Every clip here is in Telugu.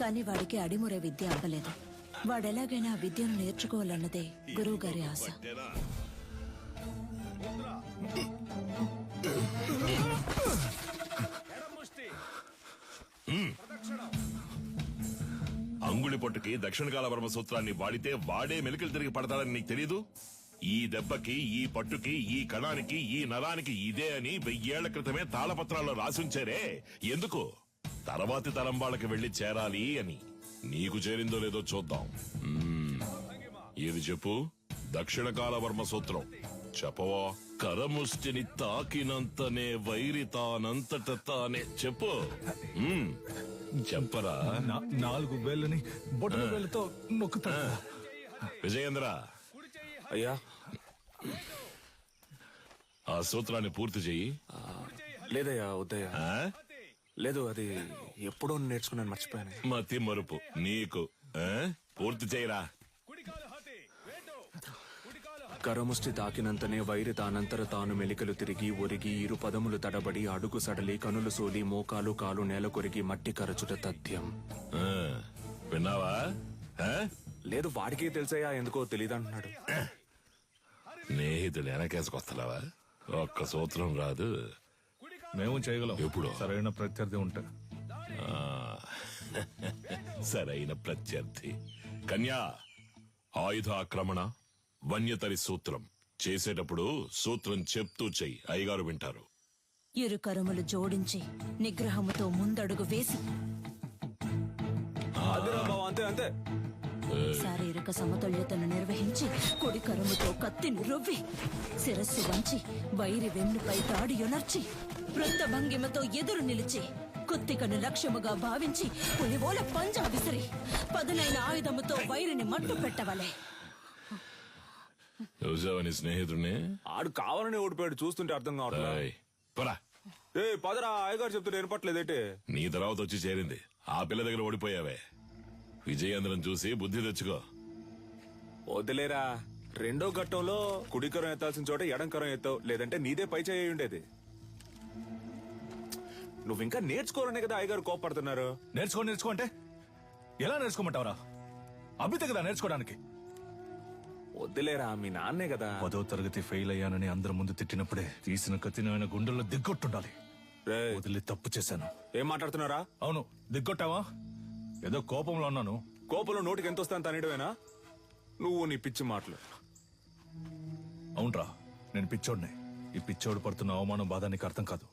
కానీ వాడికి అడిమురే విద్య అవ్వలేదు. వాడెలాగైనా విద్యను నేర్చుకోవాలన్నదే గురువు గారి ఆశ. అంగుళి పొట్టుకి దక్షిణకాల వర్మ సూత్రాన్ని వాడితే వాడే మెలికలు తిరిగి పడతాడని నీకు తెలీదు? ఈ దెబ్బకి, ఈ పట్టుకి, ఈ కణానికి, ఈ నరానికి ఇదే అని 1000 ఏళ్ల క్రితమే తాళపత్రాల్లో రాసుంచారే. ఎందుకు? తర్వాతి తరం వాళ్ళకి వెళ్లి చేరాలి అని. నీకు చేరిందో లేదో చూద్దాం. ఇది చెప్పు. దక్షిణకాల వర్మ సూత్రం చెప్పవా? కరముష్టిని తాకినంతనే వైరి తానంతట తానే. చెప్పు. చెప్పరా? 4 వేళ్ళని బొట్టు వేళ్ళతో నొక్కుతా. విజయేంద్ర, అయ్యా ఆ సూత్రాన్ని పూర్తి చెయ్యి. లేదయ్యా, వద్దయ్యా. లేదు, అది ఎప్పుడో నేర్చుకున్నాను, మర్చిపోయాను. మతి మరుపు నీకు. పూర్తి చేయరా. కరముష్టి తాకినంతనే వైరి తానంతర తాను మెలికలు తిరిగి ఒరిగి ఇరు పదములు తడబడి అడుగు సడలి కనులు సోలి మోకాలు కాలు నేల కొరిగి మట్టి కరచుట తథ్యం. విన్నావా? లేదు, వాడికి తెలిసయ్యా, ఎందుకో తెలియదంటున్నాడు. స్నేహితులు వెనకేసుకొస్తున్నావా? ఒక్క సూత్రం రాదు. మేము చేయగలం ఎప్పుడు సరైన ప్రత్యర్థి ఉంటే. సరైన ప్రత్యర్థి. కన్యా, ఆయుధ ఆక్రమణ వన్యతరి సూత్రం చేసేటప్పుడు సూత్రం చెప్తూ చెయ్యి. అయ్యగారు వింటారు. ఇరు కరములు జోడించి నిగ్రహముతో ముందడుగు వేసి అంతే అంతే శారీరక సమతుల్యతను నిర్వహించి కుడి కరముతో కత్తిని రువ్వి శిరస్సు వంచి వైరి వెన్నుపై తాడి యొనర్చి వృత్త భంగిమతో ఎదురు నిలిచి కుత్తికను లక్ష్యముగా భావించి పులివోల పంజా విసిరి పదునైన ఆయుధముతో వైరిని మట్టు పెట్టవలే. చూసావని స్నేహితుడిని? ఆడు కావాలని ఓడిపోయాడు, చూస్తుంటే అర్థం కావట్లేదు. పదరా, అయ్యగారు చెప్తుంటే ఏర్పట్లేదేంటి? నీ తర్వాత వచ్చి చేరింది. ఆ పిల్ల దగ్గర ఓడిపోయావే. విజయేంద్రం చూసి బుద్ధి తెచ్చుకో. వదిలేరా, రెండో ఘట్టంలో కుడికరం ఎత్తాల్సిన చోట ఎడంకరం ఎత్తావు, లేదంటే నీదే పై చేయి ఉండేది. నువ్వు ఇంకా నేర్చుకోవాలనే కదా అయ్యగారు కోపడుతున్నారు. నేర్చుకో అంటే ఎలా నేర్చుకోమంటావరా? అభితే కదా నేర్చుకోవడానికి. వద్దులేరా, మీ నాన్నే కదా. 10వ తరగతి ఫెయిల్ అయ్యానని అందరి ముందు తిట్టినప్పుడే తీసిన కత్తిని ఆయన గుండెల్లో దిగ్గొట్టుండాలి. వదిలి తప్పు చేశాను. ఏం మాట్లాడుతున్నారా? అవును, దిగ్గొట్టావా? ఏదో కోపంలో అన్నాను. కోపంలో నోటికి ఎంత వస్తాను తనేయడమేనా? నువ్వు నీ పిచ్చి మాటలు. అవునరా, నేను పిచ్చోడిని. ఈ పిచ్చోడు పడుతున్న అవమానం బాధ నీకు అర్థం కాదు.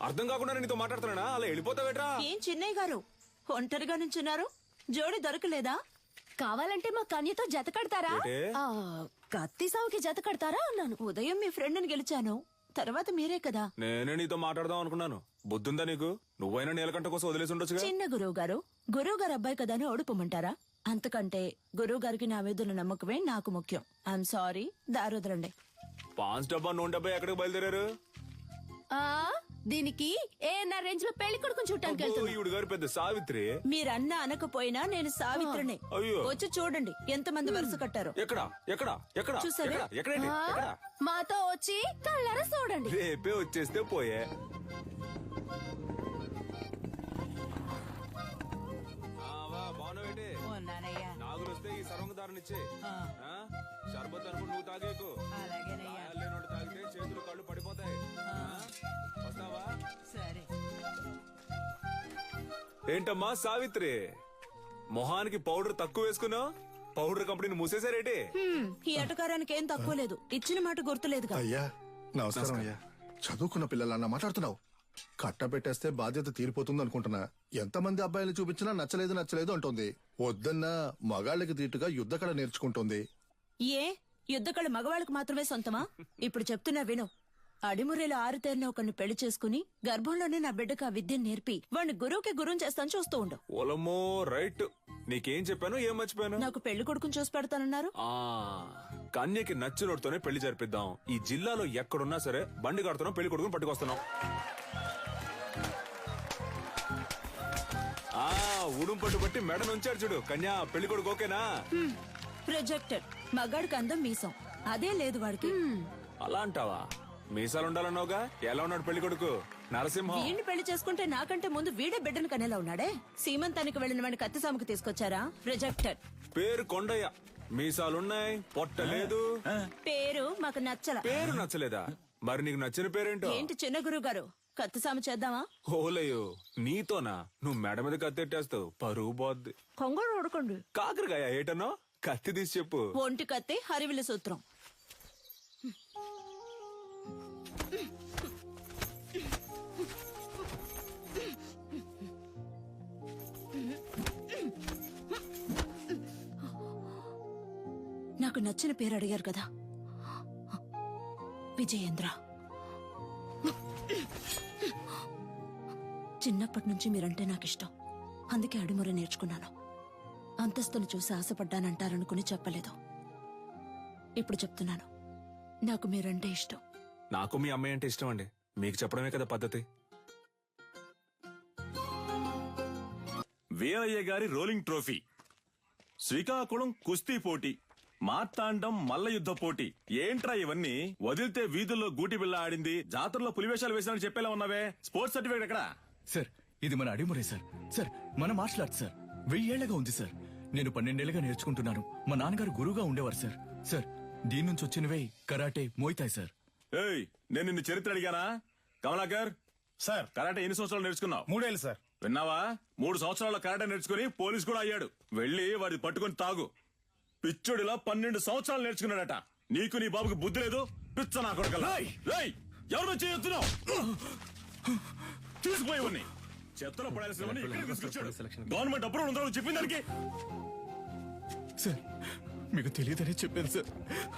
అర్థం కాకుండా నీతో మాట్లాడుతున్నానా? అలా వెళ్ళిపోతావేట్రా? ఏం చిన్నయ్య గారు ఒంటరిగా నుంచున్నారు? జోడి దొరకలేదా? కావాలంటే మా కన్యతో జత కడతారా? కత్తి సావుకి జత కడతారా అన్నాను. ఉదయం మీ ఫ్రెండ్ ని గెలిచాను, తర్వాత మీరే కదా. నేనే నీతో మాట్లాడదాం అనుకున్నాను. బుద్ధుందా నీకు? నువ్వైనా నీలకంట కోసం వదిలేసి ఉండొచ్చు. చిన్న గురువు గారు అబ్బాయి కదా అని ఓడిపోమంటారా? అంతకంటే గురువు గారికి నా మీద నమ్మకమే నాకు ముఖ్యం. I'm sorry, దారుదరండి. పాన్స్ డబ్బా నూనె డబ్బా ఎక్కడికి బయలుదేరారు? దీనికి ఏఎన్ఆర్ రేంజ్ లో పెళ్లి కొడుకుని చూడటానికి ఈవిడ గారు పెద్ద సావిత్రి. మీరన్నా అనకపోయినా నేను సావిత్రిని. అయ్యో, వచ్చి చూడండి ఎంత మంది వరుస కట్టారు. ఎక్కడ ఎక్కడ ఎక్కడ చూసారా? ఎక్కడండి? మాతో వచ్చి కళ్ళారా చూడండి. రేపే వచ్చేస్తే పోయే. నాగులు వస్తే ఈ సర్వంగదారునిచ్చే. షర్బత్ అనుకుని నువ్వు తాగేకు. లేనోడు తాగితే చేతులు కళ్ళు పడిపోతాయి. వస్తావా? ఏంటమ్మా సావిత్రి, మొహానికి పౌడర్ తక్కువ వేసుకున్నావు? పౌడర్ కంపెనీని మూసేశారేటి? ఈ అటకారానికి ఏం తక్కువ లేదు. ఇచ్చిన మాట గుర్తులేదు. అయ్యా నమస్కారం. అయ్యా, చదువుకున్న పిల్లలన్నా మాట్లాడుతున్నావు. కట్టబెట్టేస్తే బాధ్యత తీరిపోతుంది అనుకుంటున్నా. ఎంతమంది అబ్బాయిలు చూపించినా నచ్చలేదు అంటుంది. వద్దన్నా మగాళ్ళకి తీటుగా యుద్ధకళ నేర్చుకుంటుంది. ఏ యుద్ధకళ మగవాళ్ళకి మాత్రమే సొంతమా? ఇప్పుడు చెప్తున్నా విను. అడిమురేలో ఆరుతేరిన ఒకరిని పెళ్లి చేసుకుని గర్భంలోనే నా బిడ్డకు ఆ విద్యను నేర్పి వాడిని గురువుకి గురువుని చేస్తాను, చూస్తూ ఉండు. ఓలమ్మో, రైట్. నీకేం చెప్పాను, ఏం మర్చిపోయాను? నాకు పెళ్లి కొడుకుని చూసి పెడతానన్నారు. కన్యకి నచ్చినోడితోనే పెళ్లి జరిపిద్దాం. ఈ జిల్లాలో ఎక్కడున్నా సరే బండి కడుతున్నాం, పెళ్లి కొడుకుని పట్టుకొస్తున్నాం. ఊడుం పట్టు బట్టి మెడ నుంచాడు చూడు. కన్యా, పెళ్లి కొడుకు ఓకేనా? ప్రొజెక్టెడ్. మగాడికి అందం మీసం, అదే లేదు వాడికి. అలా అంటావా? మీసాలు ఉండాలన్నావుగా. ఎలా ఉన్నాడు పెళ్లి కొడుకు? నరసింహం వీడిని పెళ్లి చేసుకుంటే నాకంటే ముందు వీడే బిడ్డను కనేలా ఉన్నాడే. సీమంతానికి వెళ్ళిన వాడిని కత్తిసాముకు తీసుకొచ్చారా? రిజెక్టెడ్. పేరు కొండయ్య, మీసాలున్నాయి, పొట్ట లేదు. పేరు మాకు నచ్చల. పేరు నచ్చలేదా? మరి నీకు నచ్చిన పేరేంటో? ఏంటి చిన్న గురువు గారు, కత్తిసాము చేద్దామా? ఓలయ్యో, నీతోనా? నువ్వు మెడ మీద కత్తెట్టేస్తావు, పరువు పోద్ది. కొంగడు ఉడకండి. కాకరకాయ ఏటనో? కత్తి తీసి చెప్పు. ఒంటి కత్తి, హరివిల్లు సూత్రం. నాకు నచ్చిన పేరు అడిగారు కదా, విజయేంద్ర. చిన్నప్పటి నుంచి మీరంటే నాకు ఇష్టం, అందుకే అడిముర నేర్చుకున్నాను. అంతస్తును చూసి ఆశపడ్డానంటారనుకుని చెప్పలేదు. ఇప్పుడు చెప్తున్నాను, నాకు మీరంటే ఇష్టం. నాకు మీ అమ్మాయి అంటే ఇష్టం అండి, మీకు చెప్పడమే కదా పద్ధతి. వీరయ్య గారి రోలింగ్ ట్రోఫీ, శ్రీకాకుళం కుస్తీ పోటీ, మార్తాండం మల్ల యుద్ధ పోటీ. ఏంట్రా ఇవన్నీ? వదిలితే వీధుల్లో గూటి బిళ్ళ ఆడింది, జాతరలో పులివేషాలు వేసినని చెప్పేలా ఉన్నావే. స్పోర్ట్స్ సర్టిఫికేట్ ఎక్కడా? సార్, ఇది మన అడిమురే సార్. సార్, మన మార్షల్ ఆర్ట్స్ సార్. 1000 ఏళ్లగా ఉంది సార్. నేను 12 ఏళ్లుగా నేర్చుకుంటున్నాను. మా నాన్నగారు గురువుగా ఉండేవారు సార్. సార్, దీని నుంచి వచ్చినవే కరాటే, మోయితాయ్ సార్. ఏయ్, నేను నిన్ను చరిత్ర అడిగానా? కమలాకర్ సార్, కరాటే ఎన్ని సంవత్సరాలు నేర్చుకున్నావు? 3 ఏళ్ళు సార్. విన్నావా? 3 సంవత్సరాల కరాటే నేర్చుకుని పోలీస్ కూడా అయ్యాడు. వెళ్ళి వాడి పట్టుకుని తాగు. పిచ్చుడిలా 12 సంవత్సరాలు నేర్చుకున్నాడట. నీకు నీ బాబుకి బుద్ధి లేదు. పిచ్చ నా కొడుకల్లా. రేయ్, ఎవరు వచ్చి ఎత్తున్నావు? తీసుకుపోయి చెత్తలో పడాల్సినవన్నీ ఇక్కడికి తీసుకొచ్చాడు. గవర్నమెంట్ అప్రూవల్ ఉందో చెప్పింది దానికి. సార్, మీకు తెలియదని చెప్పాను సార్.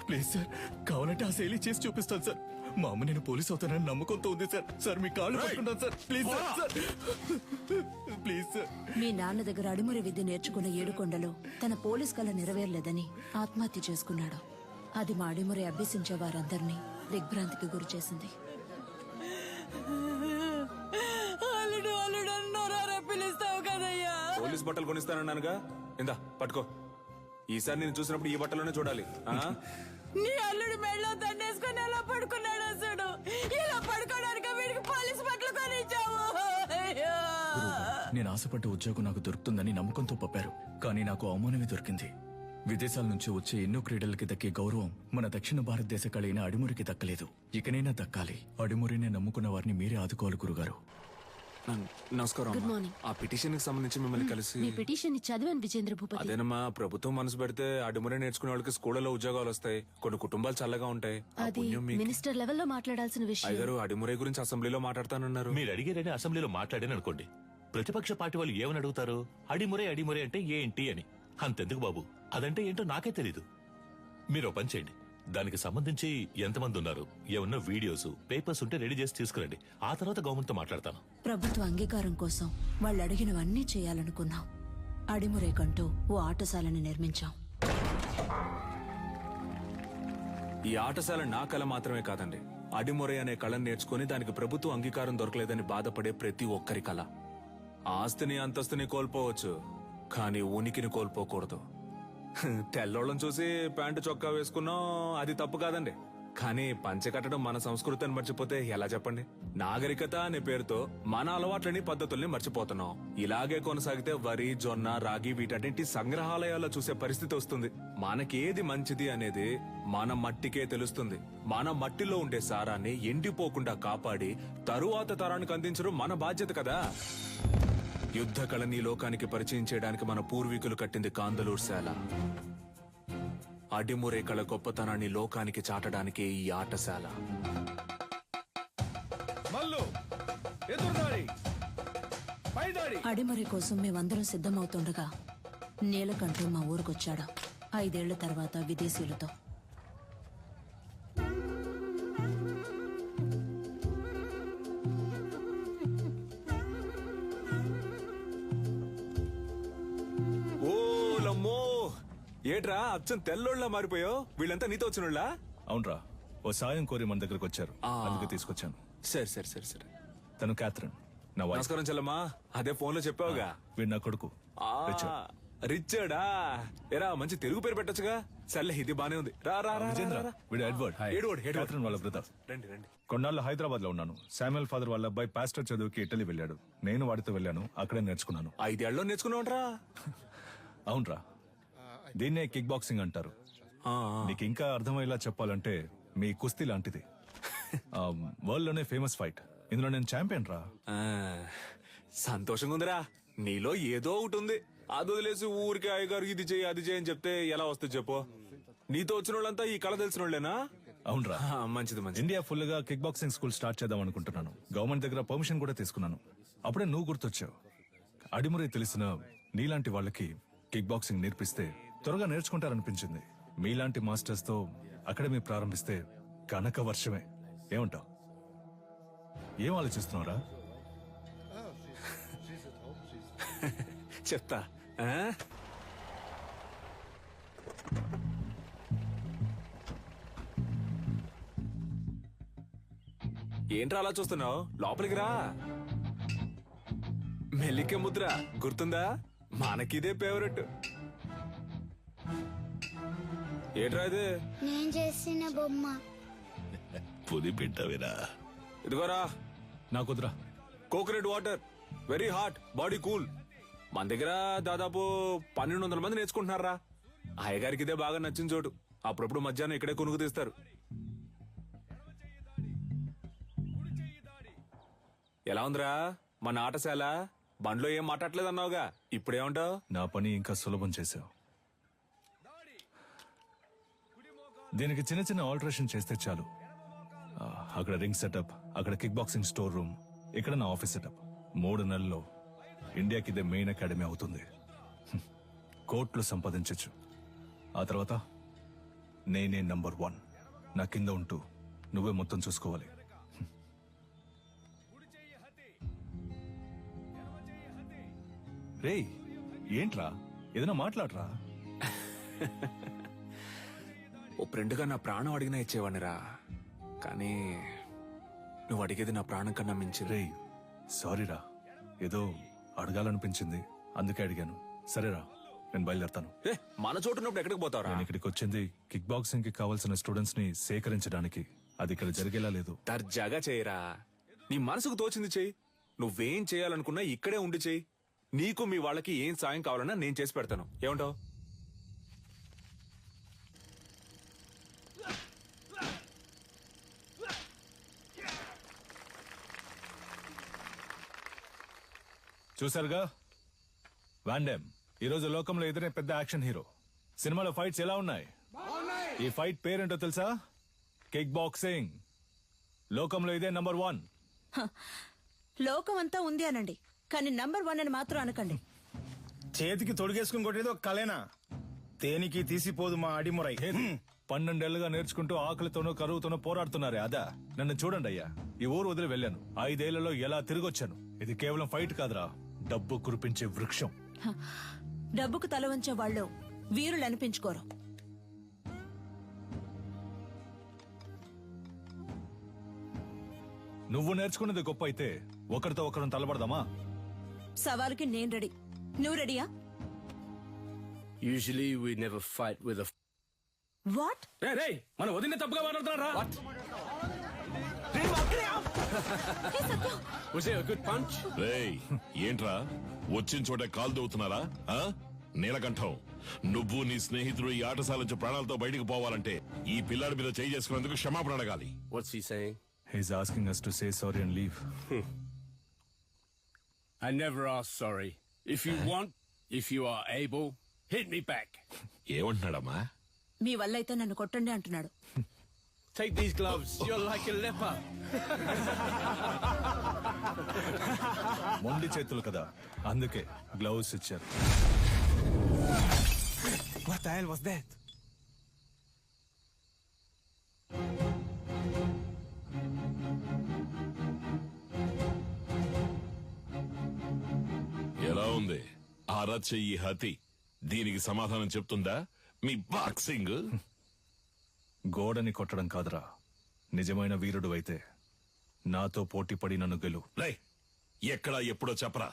ప్లీజ్ సార్, కావాలంటే ఆ శైలి చేసి చూపిస్తాను సార్. మా అమ్మ నేను పోలీస్ అవుతానని నమ్మకంతో ఉంది సార్. సార్, మీ కాళ్ళు పట్టుకుంటాను sir. Please sir, sir. Please sir. మీ నాన్న దగ్గర అడిమురి విద్య నేర్చుకున్న ఏడుకొండలో తన పోలీస్ కళ నెరవేరలేదని ఆత్మహత్య చేసుకున్నాడు. అది మా అడిమురి అభ్యసించే వారందరినీ దిగ్భ్రాంతికి గురి చేసింది. పోలీస్ బట్టలు కొనిస్తానన్నానుగా, ఇందా పట్టుకో. ఈసారి నేను చూసినప్పుడు ఈ బట్టలోనే చూడాలి. నీ అల్లుడు మెళ్ళో దండేసుకుని ఎలా పడుకున్నాడు అసలు? ఇలా పడుకోవడానికి వీడికి పోలీస్ బట్టలు కొనిచ్చావు. నేను ఆశపడ్డ ఉద్యోగం నాకు దొరుకుతుందని నమ్మకంతో పంపారు, కానీ నాకు అవమానమే దొరికింది. విదేశాల నుంచి వచ్చే ఎన్నో క్రీడలకి దక్కే గౌరవం మన దక్షిణ భారతదేశ కళైన అడిమురికి దక్కలేదు. ఇకనైనా దక్కాలి. అడిమురినే నమ్ముకున్న వారిని మీరే ఆదుకోవాలి గురుగారు. నమస్కారం. Good morning. ఆ పిటిషన్ కి సంబంధించి మిమ్మల్ని కలిసి. మీ పిటిషన్ ని చదివాను విజేంద్ర భూపతి. అదేనమ్మా, ప్రభుత్వం మనసు పెడితే అడిమురే నేర్చుకునే వాళ్ళకి స్కూళ్ళలో ఉద్యోగాలు వస్తాయి. కొన్ని కుటుంబాలు చల్లగా ఉంటాయి. ఆ అది పుణ్యం మీకు. మినిస్టర్ లెవెల్లో మాట్లాడాల్సిన విషయం. అయ్యగారు అడిమురే గురించి అసెంబ్లీలో మాట్లాడతానన్నారు. మీరు అడిగారని అసెంబ్లీలో మాట్లాడాను అనుకోండి, ప్రతిపక్ష పార్టీ వాళ్ళు ఏమని అడుగుతారు? అడిమురే అడిమురే అంటే ఏంటి అని. అంతెందుకు బాబు, అదంటే ఏంటో నాకే తెలీదు. మీరు పని చేయండి, దానికి సంబంధించి ఎంతమంది ఉన్నారు, ఏమన్నా వీడియోస్, పేపర్స్ ఉంటే రెడీ చేసి తీసుకురండి. ఆ తర్వాత గవర్నమెంట్ తో మాట్లాడతాను. ప్రభుత్వ అంగీకారం కోసం వాళ్ళు అడిగినవన్నీ చేయాలనుకున్నాం. అడిమురేకంటూ ఓ ఆటశాలని నిర్మించాం. ఈ ఆటశాల నా కళ మాత్రమే కాదండి. అడిమురే అనే కళను నేర్చుకుని దానికి ప్రభుత్వ అంగీకారం దొరకలేదని బాధపడే ప్రతి ఒక్కరి కళ. ఆస్తిని అంతస్తుని కోల్పోవచ్చు, కానీ ఉనికిని కోల్పోకూడదు. తెల్లోళ్ళని చూసి ప్యాంటు చొక్కా వేసుకున్నాం, అది తప్పు కాదండి. కానీ పంచె కట్టడం మన సంస్కృతిని మర్చిపోతే ఎలా చెప్పండి? నాగరికత అనే పేరుతో మన అలవాట్లని, పద్ధతుల్ని మర్చిపోతున్నాం. ఇలాగే కొనసాగితే వరి, జొన్న, రాగి వీటన్నింటి సంగ్రహాలయాల్లో చూసే పరిస్థితి వస్తుంది. మనకేది మంచిది అనేది మన మట్టికే తెలుస్తుంది. మన మట్టిలో ఉండే సారాన్ని ఎండిపోకుండా కాపాడి తరువాత తరానికి అందించడం మన బాధ్యత కదా. యుద్ధ కళని లోకానికి పరిచయం చేయడానికి మన పూర్వీకులు కట్టింది కాందలూరు శాల. అడిమురే కళ గొప్పతనాన్ని లోకానికి చాటడానికి ఈ ఆటశాల. అడిమరి కోసం మేమందరం సిద్ధమవుతుండగా నీలకంఠు మా ఊరికొచ్చాడు. 5 ఏళ్ల తర్వాత విదేశీయులతో. ఓలమ్మో, ఏట్రా అచ్చం తెల్లోళ్ళ మారిపోయావు? వీళ్ళంతా నీతో వచ్చినోళ్ళా? అవునరా, ఓ సాయం కోరి మన దగ్గరకు వచ్చారు, ఆ. అందుకే తీసుకొచ్చాను. సరే సరే సరే సరే. తను క్యాథరిన్, నా వైఫ్. నమస్కారం చెల్లమ్మా. అదే ఫోన్ లో చెప్పావుగా. వీడు నా కొడుకు ఆ, రిచర్డ్. రిచర్డా ఎరా మంచి తెలుగు పేరు పెట్టొచ్చుగా. సర్లే ఇది బానే ఉంది. రా రా రా, రా, రా. వీడు ఎడ్వర్డ్ ఎడ్వర్డ్, ఎడ్వర్డ్. క్యాథరిన్ వాళ్ళ బ్రదర్. రండి రండి. కొన్నాళ్ళు హైదరాబాద్ లో ఉన్నాను. శామ్యుల్ ఫాదర్ వాళ్ళ అబ్బాయి పాస్టర్ చదువుకి ఇటలీ వెళ్ళాడు. నేను వాడితో వెళ్ళాను, అక్కడే నేర్చుకున్నాను. 5 ఏళ్ళలో నేర్చుకున్నావుంట్రా. అవునరా, దీన్నే కిక్ బాక్సింగ్ అంటారు. నీకు ఇంకా అర్థమయ్యేలా చెప్పాలంటే మీ కుస్తీ లాంటిది. వరల్డ్ లోనే ఫేమస్ ఫైట్. ఇందులో నేను ఛాంపియన్ రా. సంతోషంగా ఉందిరా. నీలో ఏదో ఒకటి ఉంది. అది వదిలేసి ఊరికి అయ్యగారు ఇది చేయి అది చేయి అని చెప్తే ఎలా వస్తుంది చెప్పు. నీతో వచ్చిన వాళ్ళంతా ఈ కళ తెలిసిన వాళ్ళేనా? అవునరా, మంచిది మంచిది. ఇండియా ఫుల్ గా కిక్ బాక్సింగ్ స్కూల్ స్టార్ట్ చేద్దాం అనుకుంటున్నాను. గవర్నమెంట్ దగ్గర పర్మిషన్ కూడా తీసుకున్నాను. అప్పుడే నువ్వు గుర్తొచ్చావు. అడిమురే తెలిసిన నీలాంటి వాళ్ళకి కిక్ బాక్సింగ్ నేర్పిస్తే త్వరగా నేర్చుకుంటారనిపించింది. మీలాంటి మాస్టర్స్ తో అకాడమీ ప్రారంభిస్తే కనక వర్షమే. ఏమంటావు? ఏం ఆలోచిస్తున్నావురా? చెప్తా. ఏంట్రా అలా చూస్తున్నావు? లోపలికి రా. మెల్లికే ముద్ర గుర్తుందా? మనకిదే ఫేవరెట్. ఏంట్రా ఇది? నేను చేసిన బొమ్మ. పులి పెట్టవిరా. ఇదిగోరా నాకు వద్దురా. Coconut water, very hot, body cool. మన దగ్గర దాదాపు 1200 మంది నేర్చుకుంటున్నారా. అయ్యగారికి ఇదే బాగా నచ్చిన చోటు. అప్పుడప్పుడు మధ్యాహ్నం ఇక్కడే కొనుక్కు తీస్తారు. ఎలా ఉందిరా మన ఆటశాల? బండ్లో ఏం మాట్లాడలేదు అన్నావుగా, ఇప్పుడేమంటావు? నా పని ఇంకా సులభం చేశావు. దీనికి చిన్న చిన్న ఆల్టరేషన్ చేస్తే చాలు. అక్కడ రింగ్ సెటప్, అక్కడ కిక్ బాక్సింగ్ స్టోర్ రూమ్, ఇక్కడ నా ఆఫీస్ సెటప్. 3 నెలల్లో ఇండియాకి ఇదే మెయిన్ అకాడమీ అవుతుంది. కోట్లు సంపాదించచ్చు. ఆ తర్వాత నేనే నంబర్ 1. నా కింద ఉంటూ నువ్వే మొత్తం చూసుకోవాలి. రేయ్, ఏంట్రా? ఏదైనా మాట్లాడరా. ఓ ఫ్రెండ్గా నా ప్రాణం అడిగినా ఇచ్చేవాడినిరా. కానీ నువ్వు అడిగేది నా ప్రాణం కన్నా మించి. రేయ్, సారీరా, ఏదో అడగాలనిపించింది అందుకే అడిగాను. సరేరా, నేను బయలుదేరతాను. మన చోటు ఉన్నప్పుడు ఎక్కడికి పోతావురా? నేను ఇక్కడికి వచ్చింది కిక్ బాక్సింగ్ కి కావాల్సిన స్టూడెంట్స్ ని సేకరించడానికి. అది ఇక్కడ జరిగేలా లేదు. దర్జాగా చేయరా. నీ మనసుకు తోచింది చెయ్యి. నువ్వేం చేయాలనుకున్నా ఇక్కడే ఉండి చెయ్యి. నీకు మీ వాళ్ళకి ఏం సాయం కావాలన్నా నేను చేసి పెడతాను. ఏమంటావు? చూసారుగా, వాండెమ్ ఈరోజు లోకంలో ఎదురే పెద్ద యాక్షన్ హీరో. సినిమాలో ఫైట్స్ ఎలా ఉన్నాయి? ఈ ఫైట్ పేరేంటో తెలుసా? Kick boxing. లోకంలో ఇదే నంబర్ 1. లోకం అంతా ఉంది అనండి, కానీ నంబర్ 1 అని మాత్రం అనకండి. చేతికి తొడిగేసుకుని కొట్టేది ఒక కలేనా? దేనికి తీసిపోదు మా అడిమురై. 12 ఏళ్లుగా నేర్చుకుంటూ ఆకలితోనో కరువుతోనో పోరాడుతున్నారే అదా? నన్ను చూడండి అయ్యా, ఈ ఊరు వదిలి వెళ్ళాను. 5 ఏళ్లలో ఎలా తిరిగొచ్చాను. ఇది కేవలం ఫైట్ కాదురా, డబ్బు కురిపించే వృక్షం. డబ్బుకు తల వంచే వాళ్ళు వీరులు అనిపించుకోరు. నువ్వు నేర్చుకున్నది గొప్ప అయితే ఒకరితో ఒకరిని తలబడదామా? సవాలుకి నేను రెడీ. నువ్వు రెడీయా? Usually we never fight with a... what? మన వదిన తప్పుగా మాట్లాడుతున్నారా? Was it a good punch? రేయ్, ఏంట్రా వచ్చిన చోట కాలు దవ్వుతున్నారా? నీలకంఠం, నువ్వు నీ స్నేహితుడు ఈ ఆటశాల నుంచి ప్రాణాలతో బయటికి పోవాలంటే ఈ పిల్లాడి మీద చేయి చేసుకున్నందుకు క్షమాపణ అడగాలి. What's he saying? He's asking us to say sorry and leave. I never ask sorry. If you want, if you are able, hit me back. ఏమంటున్నాడమ్మా? మీ వల్ల అయితే నన్ను కొట్టండి అంటున్నాడు. Take these gloves. You're like a leper. మొండి చేతులు కదా, అందుకే గ్లౌస్ ఇచ్చారు. What the hell was that? ఎలా ఉంది అరచెయ్యి హతి? దీనికి సమాధానం చెప్తుందా మీ బాక్సింగ్? గోడని కొట్టడం కాదురా, నిజమైన వీరుడు అయితే నాతో పోటీ పడి నన్ను గెలు. రేయ్, ఎక్కడా ఎప్పుడో చెప్పరా,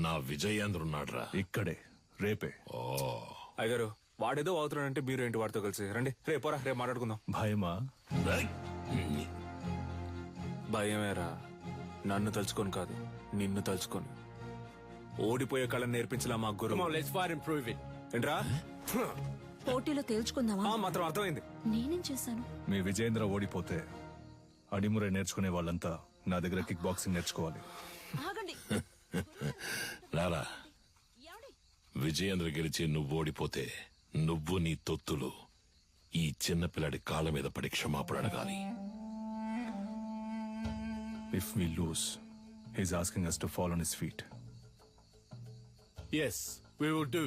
నా విజయేంద్రున్నాడ్రా. ఇక్కడే రేపే. అయ్యగారు వాడేదో అవుతున్నాడంటే మీరు ఏంటి వాడితో కలిసి రండి. రేపోరా, రేపు మాట్లాడుకుందాం. భయమా? భయమేరా, నన్ను తలుచుకొని కాదు నిన్ను తలుచుకొని. ఓడిపోయే కళను నేర్పించలా మా గురు. Come on, let's fight and prove it. ఏంట్రా? పోటీలో తేల్చుకుందామా? మాత్రం అర్థమైంది. నేనేం చేశాను? మీ విజయేంద్ర ఓడిపోతే అడిమురే నేర్చుకునే వాళ్ళంతా నా దగ్గర కిక్ బాక్సింగ్ నేర్చుకోవాలి. ఆగండి. రారా, విజయేంద్ర గెలిచి నువ్వు ఓడిపోతే నువ్వు నీ తొత్తులు ఈ చిన్నపిల్లాడి కాళ్ళ మీద పడి క్షమాపణ అడగాలి. If we lose, he's asking us to fall on his feet. Yes, we will do.